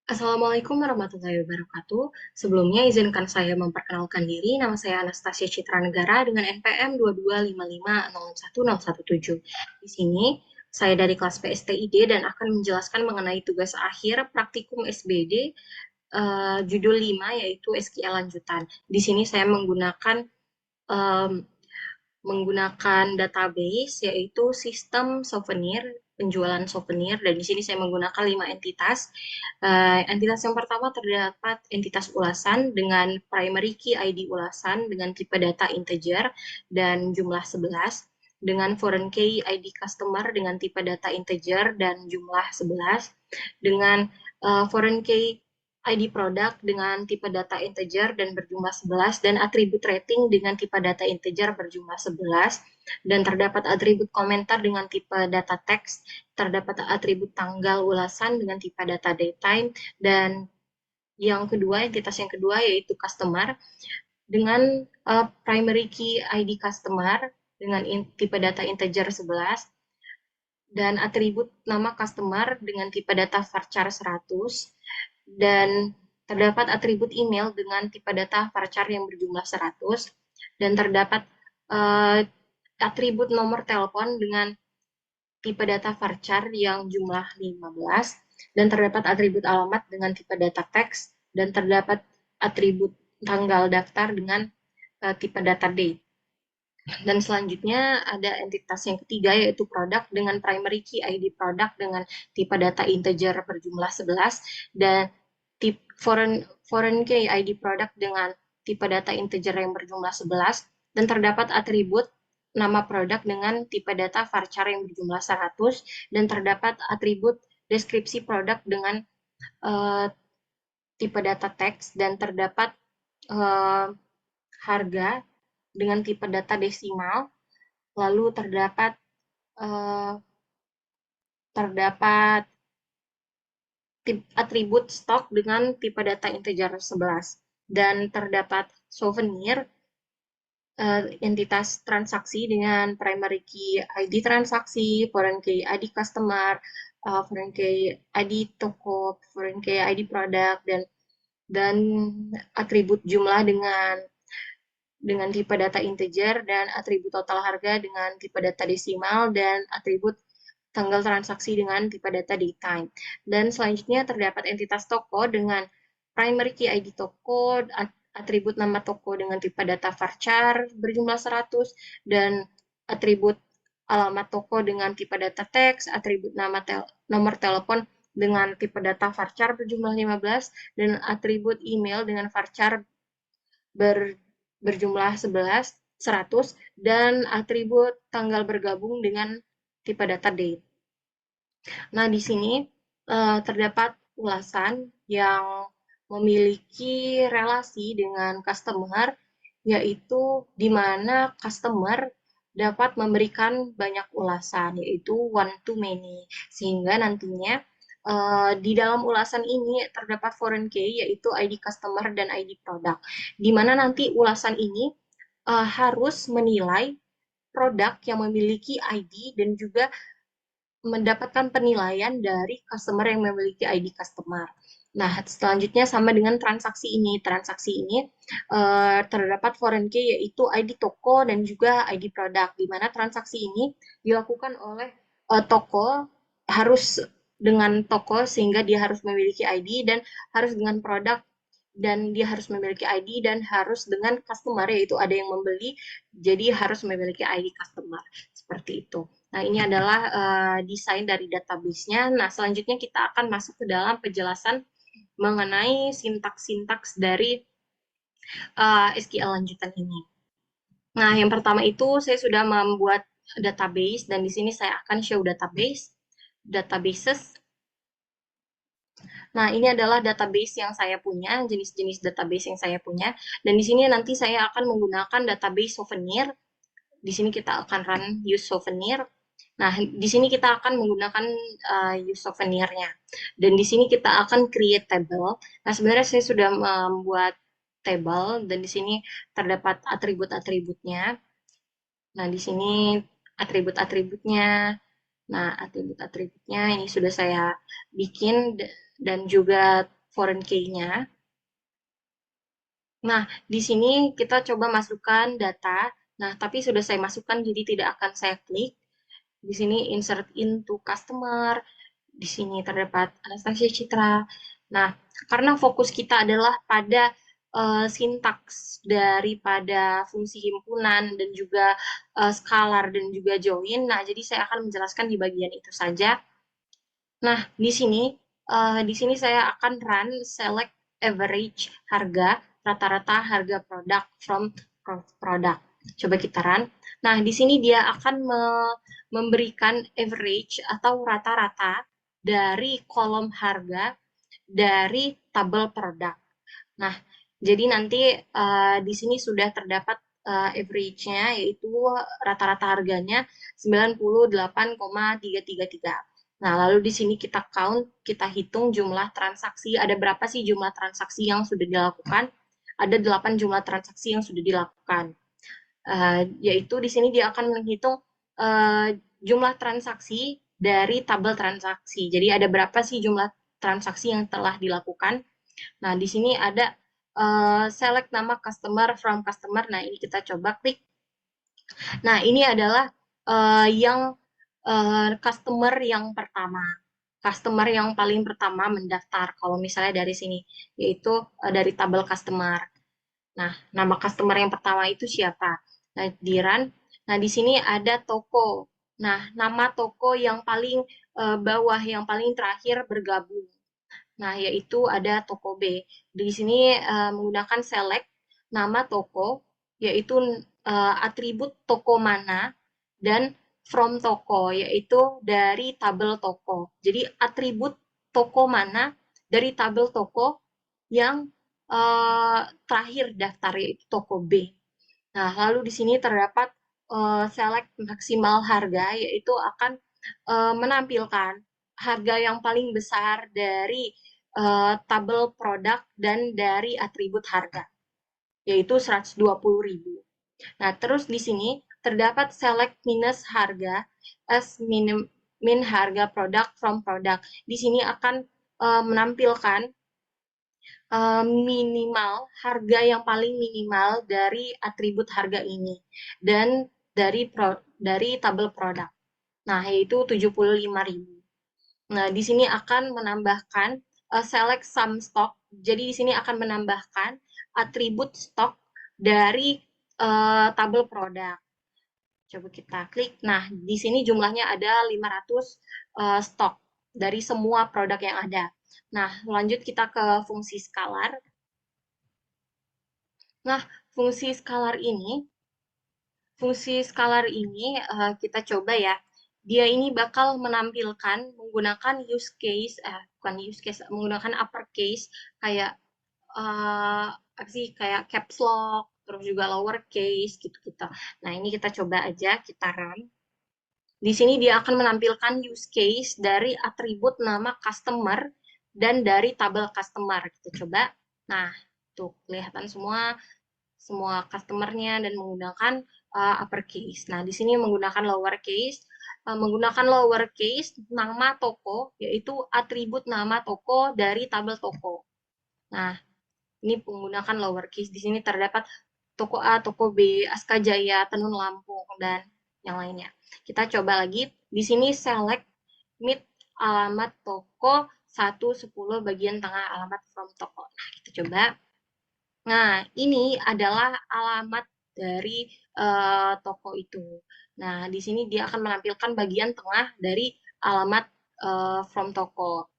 Assalamualaikum warahmatullahi wabarakatuh. Sebelumnya izinkan saya memperkenalkan diri. Nama saya Anastasia Citra Negara dengan NPM 2255017. Di sini saya dari kelas PSTID dan akan menjelaskan mengenai tugas akhir praktikum SBD judul 5 yaitu SQL lanjutan. Di sini saya em, menggunakan database yaitu sistem souvenir penjualan souvenir dan di sini saya menggunakan 5 entitas. Entitas yang pertama terdapat entitas ulasan dengan primary key ID ulasan dengan tipe data integer dan jumlah 11, dengan foreign key ID customer dengan tipe data integer dan jumlah 11, dengan foreign key ID produk dengan tipe data integer dan berjumlah 11 dan atribut rating dengan tipe data integer berjumlah 11 dan terdapat atribut komentar dengan tipe data teks, terdapat atribut tanggal ulasan dengan tipe data datetime dan yang kedua, entitas yang kedua yaitu customer dengan primary key ID customer dengan tipe data integer 11 dan atribut nama customer dengan tipe data varchar 100 dan terdapat atribut email dengan tipe data varchar yang berjumlah 100 dan terdapat uh, atribut nomor telepon dengan tipe data varchar yang jumlah 15 dan terdapat atribut alamat dengan tipe data teks dan terdapat atribut tanggal daftar dengan tipe data date. Dan selanjutnya ada entitas yang ketiga yaitu produk dengan primary key ID produk dengan tipe data integer berjumlah 11 dan tipe foreign key ID produk dengan tipe data integer yang berjumlah 11 dan terdapat atribut nama produk dengan tipe data varchar yang berjumlah 100 dan terdapat atribut deskripsi produk dengan uh, tipe data teks dan terdapat uh, harga dengan tipe data desimal. Lalu uh, terdapat atribut stok dengan tipe data integer 11 dan terdapat souvenir entitas transaksi dengan primary key ID transaksi, foreign key ID customer, foreign key ID toko, foreign key ID produk dan atribut jumlah dengan tipe data integer dan atribut total harga dengan tipe data desimal dan atribut tanggal transaksi dengan tipe data datetime. Dan selanjutnya terdapat entitas toko dengan primary key ID toko, atribut nama toko dengan tipe data varchar berjumlah 100 dan atribut alamat toko dengan tipe data teks, atribut nomor telepon dengan tipe data varchar berjumlah 15 dan atribut email dengan varchar berjumlah 100 dan atribut tanggal bergabung dengan tipe data date. Nah, di sini terdapat ulasan yang memiliki relasi dengan customer, yaitu di mana customer dapat memberikan banyak ulasan, yaitu one to many, sehingga nantinya di dalam ulasan ini terdapat foreign key, yaitu ID customer dan ID produk, di mana nanti ulasan ini harus menilai produk yang memiliki ID dan juga mendapatkan penilaian dari customer yang memiliki ID customer. Nah, selanjutnya sama dengan transaksi ini. Transaksi ini terdapat foreign key yaitu ID toko dan juga ID produk, di mana transaksi ini dilakukan oleh toko harus dengan toko sehingga dia harus memiliki ID dan harus dengan produk dan dia harus memiliki ID dan harus dengan customer yaitu ada yang membeli jadi harus memiliki ID customer seperti itu. Nah, ini adalah desain dari database-nya. Nah, selanjutnya kita akan masuk ke dalam penjelasan mengenai sintaks-sintaks dari SQL lanjutan ini. Nah, yang pertama itu saya sudah membuat database dan di sini saya akan show databases. Nah, ini adalah database yang saya punya, jenis-jenis database yang saya punya. Dan di sini nanti saya akan menggunakan database souvenir. Di sini kita akan run use souvenir. Nah, di sini kita akan menggunakan use souvenirnya. Dan di sini kita akan create table. Nah, sebenarnya saya sudah membuat table dan di sini terdapat atribut-atributnya. Nah, di sini atribut-atributnya. Nah, atribut-atributnya ini sudah saya bikin dan juga foreign key-nya. Nah, di sini kita coba masukkan data. Nah, tapi sudah saya masukkan, jadi tidak akan saya klik. Di sini insert into customer. Di sini terdapat Anastasia Citra. Nah, karena fokus kita adalah pada sintaks daripada fungsi himpunan dan juga scalar dan juga join. Nah, jadi saya akan menjelaskan di bagian itu saja. Nah, di sini saya akan run select average harga, rata-rata harga produk from product. Coba kita run. Nah, di sini dia akan memberikan average atau rata-rata dari kolom harga dari tabel produk. Nah, jadi nanti di sini sudah terdapat average-nya, yaitu rata-rata harganya 98,333. Nah, lalu di sini kita count, kita hitung jumlah transaksi. Ada berapa sih jumlah transaksi yang sudah dilakukan? Ada 8 jumlah transaksi yang sudah dilakukan. Yaitu di sini dia akan menghitung jumlah transaksi dari tabel transaksi. Jadi ada berapa sih jumlah transaksi yang telah dilakukan? Nah, di sini ada select nama customer from customer. Nah, ini kita coba klik. Nah, ini adalah yang customer yang pertama. Customer yang paling pertama mendaftar, kalau misalnya dari sini, yaitu dari tabel customer. Nah, nama customer yang pertama itu siapa? Nah, di run. Nah, di sini ada toko. Nah, nama toko yang paling bawah, yang paling terakhir bergabung. Nah, yaitu ada toko B. Di sini menggunakan select nama toko, yaitu atribut toko mana, dan from toko, yaitu dari tabel toko. Jadi atribut toko mana dari tabel toko yang terakhir daftar, yaitu toko B. Nah, lalu di sini terdapat select maksimal harga, yaitu akan menampilkan harga yang paling besar dari tabel produk dan dari atribut harga, yaitu 120.000. Nah, terus di sini terdapat select minus harga as min harga produk from produk. Di sini akan menampilkan minimal harga yang paling minimal dari atribut harga ini dan dari tabel produk. Nah, yaitu 75.000. Nah, di sini akan menambahkan select sum stock. Jadi di sini akan menambahkan atribut stok dari tabel produk. Coba kita klik. Nah, di sini jumlahnya ada 500 stok dari semua produk yang ada. Nah, lanjut kita ke fungsi scalar. Nah, fungsi scalar ini kita coba ya. Dia ini bakal menampilkan menggunakan bukan use case, menggunakan uppercase kayak apa sih, kayak caps lock, terus juga lowercase gitu-gitu. Nah, ini kita coba aja, kita run. Di sini dia akan menampilkan use case dari atribut nama customer dan dari tabel customer. Kita coba. Nah, tuh kelihatan semua customer-nya dan menggunakan uppercase. Nah, di sini menggunakan lowercase nama toko, yaitu atribut nama toko dari tabel toko. Nah, ini menggunakan lowercase. Di sini terdapat toko A, toko B, Aska Jaya, Tenun Lampung, dan yang lainnya. Kita coba lagi. Di sini select meet alamat toko 110 bagian tengah alamat from toko. Nah, kita coba. Nah, ini adalah alamat dari toko itu. Nah, di sini dia akan menampilkan bagian tengah dari alamat from toko.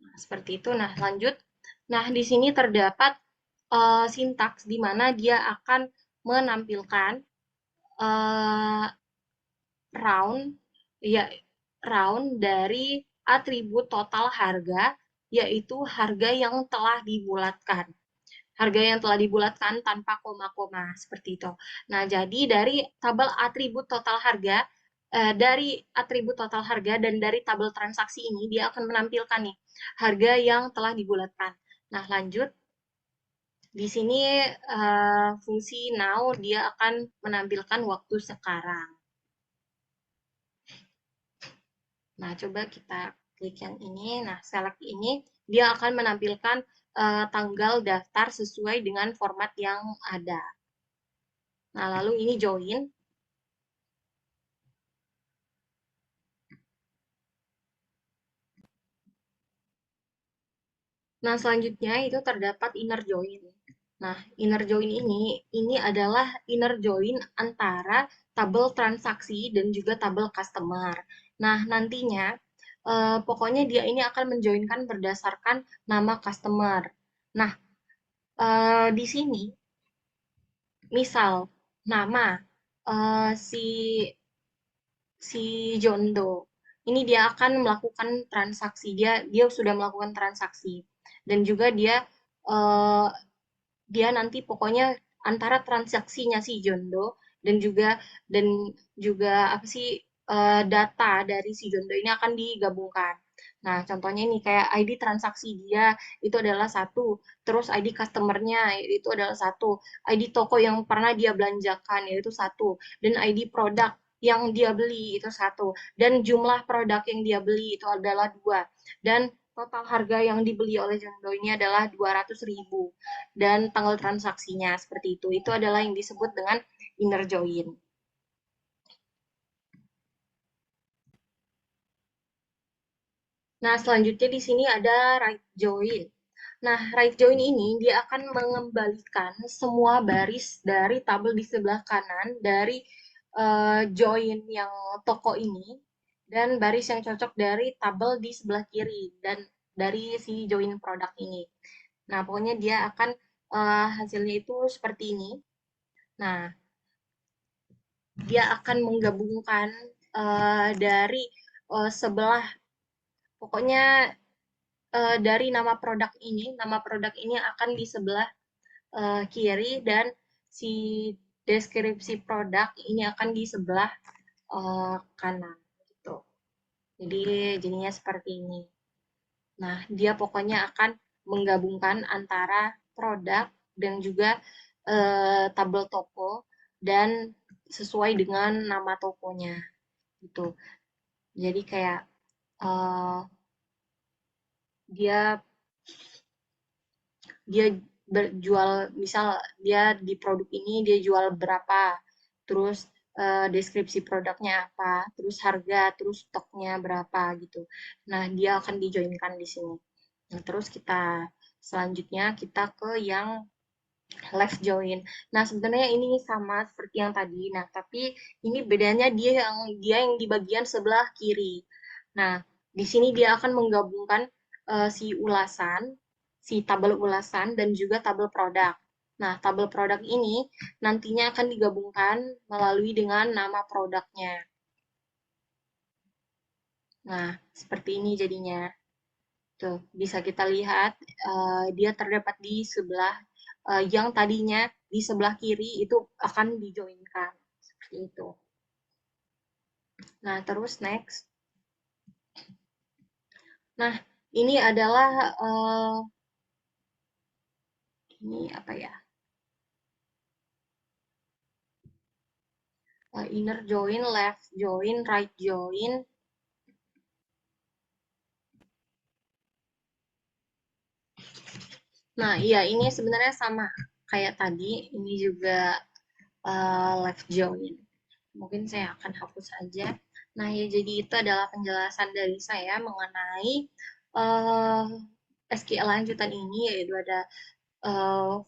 Nah, seperti itu. Nah, lanjut. Nah, di sini terdapat sintaks di mana dia akan menampilkan uh, round ya round dari atribut total harga, yaitu harga yang telah dibulatkan. Harga yang telah dibulatkan tanpa koma-koma, seperti itu. Nah, jadi dari tabel atribut total harga, dari atribut total harga dan dari tabel transaksi ini, dia akan menampilkan nih, harga yang telah dibulatkan. Nah, lanjut. Di sini fungsi now dia akan menampilkan waktu sekarang. Nah, coba kita Klik yang ini. Nah, select ini, dia akan menampilkan tanggal daftar sesuai dengan format yang ada. Nah, lalu ini join. Nah, selanjutnya itu terdapat inner join. Nah, inner join ini adalah inner join antara tabel transaksi dan juga tabel customer. Nah, nantinya pokoknya dia ini akan menjoinkan berdasarkan nama customer. Nah, di sini misal nama si si John Doe. Ini dia akan melakukan transaksi. Dia sudah melakukan transaksi dan juga eh, dia nanti pokoknya antara transaksinya si John Doe dan juga apa sih data dari si John Doe ini akan digabungkan. Nah, contohnya ini kayak ID transaksi dia itu adalah satu, terus ID customernya itu adalah satu, ID toko yang pernah dia belanjakan yaitu satu, dan ID produk yang dia beli itu satu, dan jumlah produk yang dia beli itu adalah dua, dan total harga yang dibeli oleh John Doe ini adalah 200.000 dan tanggal transaksinya seperti itu. Itu adalah yang disebut dengan inner join. Nah, selanjutnya di sini ada right join. Nah, right join ini dia akan mengembalikan semua baris dari tabel di sebelah kanan dari join yang toko ini dan baris yang cocok dari tabel di sebelah kiri dan dari si join produk ini. Nah, pokoknya dia akan hasilnya itu seperti ini. Nah, dia akan menggabungkan dari sebelah, pokoknya dari nama produk ini akan di sebelah kiri dan si deskripsi produk ini akan di sebelah kanan gitu. Jadi jadinya seperti ini. Nah, dia pokoknya akan menggabungkan antara produk dan juga tabel toko dan sesuai dengan nama tokonya gitu. Jadi kayak uh, dia dia berjual, misal dia di produk ini dia jual berapa, terus deskripsi produknya apa, terus harga, terus stoknya berapa gitu. Nah, dia akan dijoinkan di sini. Nah, terus kita selanjutnya kita ke yang left join. Nah, sebenarnya ini sama seperti yang tadi. Nah, tapi ini bedanya dia yang di bagian sebelah kiri. Nah, di sini dia akan menggabungkan si tabel ulasan dan juga tabel produk. Nah, tabel produk ini nantinya akan digabungkan melalui dengan nama produknya. Nah, seperti ini jadinya. Tuh, bisa kita lihat dia terdapat di sebelah yang tadinya di sebelah kiri itu akan dijoinkan seperti itu. Nah, terus next. Nah, ini adalah ini apa ya? Inner join, left join, right join. Nah, iya ini sebenarnya sama kayak tadi. Ini juga left join. Mungkin saya akan hapus aja. Nah, ya jadi itu adalah penjelasan dari saya mengenai uh, SQL lanjutan ini, yaitu ada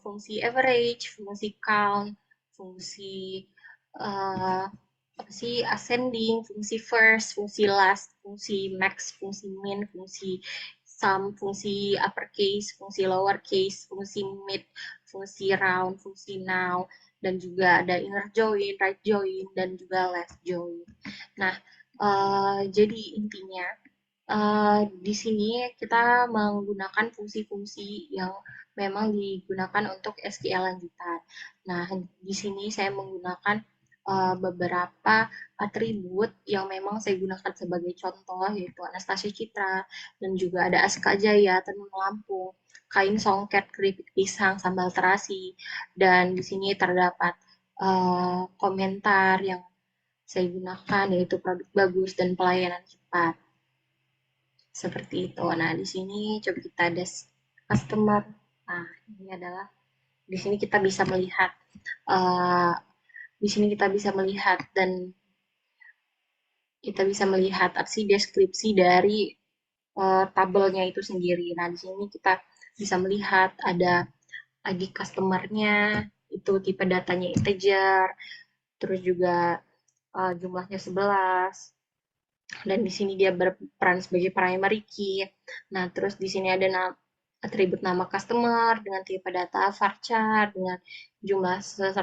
fungsi average, fungsi count, fungsi uh, apa sih ascending, fungsi first, fungsi last, fungsi max, fungsi min, fungsi sum, fungsi uppercase, fungsi lowercase, fungsi mid, fungsi round, fungsi now, dan juga ada inner join, right join, dan juga left join. Nah, jadi intinya di sini kita menggunakan fungsi-fungsi yang memang digunakan untuk SQL lanjutan. Nah, di sini saya menggunakan beberapa atribut yang memang saya gunakan sebagai contoh, yaitu Anastasia Citra, dan juga ada Aska Jaya, Tenun Lampung, Kain Songket, Keripik Pisang, Sambal Terasi, dan di sini terdapat komentar yang saya gunakan, yaitu produk bagus dan pelayanan cepat. Seperti itu. Nah, di sini coba kita ada customer. Nah, ini adalah di sini kita bisa melihat uh, di sini kita bisa melihat dan kita bisa melihat aksi deskripsi dari tabelnya itu sendiri. Nah, di sini kita bisa melihat ada ID customer-nya, itu tipe datanya integer, terus juga jumlahnya 11, dan di sini dia berperan sebagai primary key. Nah, terus di sini ada atribut nama customer dengan tipe data varchar dengan jumlah 100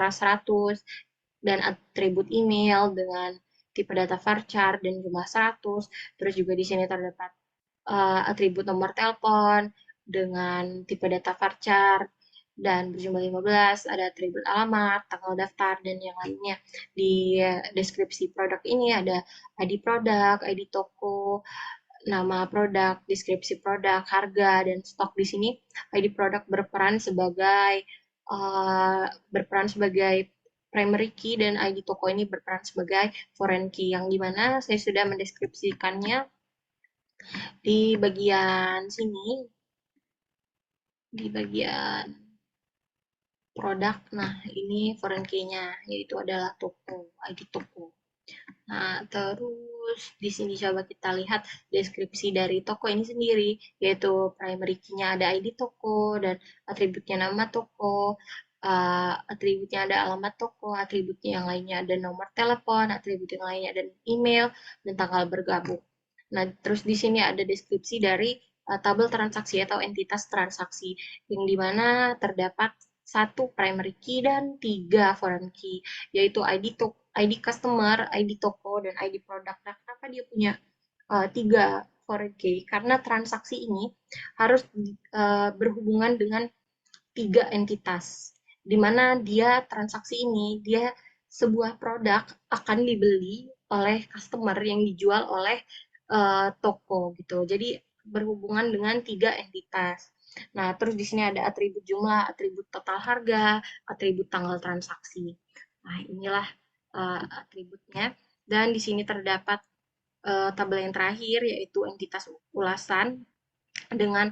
dan atribut email dengan tipe data varchar dan jumlah 100. Terus juga di sini terdapat atribut nomor telepon dengan tipe data varchar dan berjumlah 15, ada atribut alamat, tanggal daftar, dan yang lainnya. Di deskripsi produk ini ada ID produk, ID toko, nama produk, deskripsi produk, harga, dan stok. Di sini ID produk berperan sebagai primary key dan ID toko ini berperan sebagai foreign key, yang dimana saya sudah mendeskripsikannya di bagian sini, di bagian produk. Nah, ini foreign key-nya, yaitu adalah toko, ID toko. Nah, terus di sini coba kita lihat deskripsi dari toko ini sendiri, yaitu primary key-nya ada ID toko, dan atributnya nama toko, atributnya ada alamat toko, atributnya yang lainnya ada nomor telepon, atribut yang lainnya ada email, dan tanggal bergabung. Nah, terus di sini ada deskripsi dari tabel transaksi atau entitas transaksi, yang dimana terdapat satu primary key dan tiga foreign key, yaitu ID customer, ID toko, dan ID produk. Nah, kenapa dia punya tiga foreign key? Karena transaksi ini harus berhubungan dengan tiga entitas, di mana dia transaksi ini, dia sebuah produk akan dibeli oleh customer yang dijual oleh toko gitu. Jadi berhubungan dengan tiga entitas. Nah, terus di sini ada atribut jumlah, atribut total harga, atribut tanggal transaksi. Nah, inilah atributnya. Dan di sini terdapat tabel yang terakhir, yaitu entitas ulasan dengan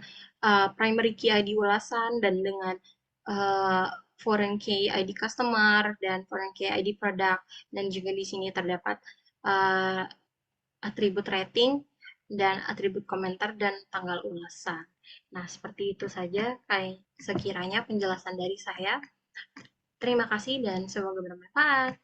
primary key ID ulasan dan dengan uh, foreign key ID customer dan foreign key ID product, dan juga di sini terdapat uh, atribut rating dan atribut komentar dan tanggal ulasan. Nah, seperti itu saja kayak sekiranya penjelasan dari saya. Terima kasih dan semoga bermanfaat.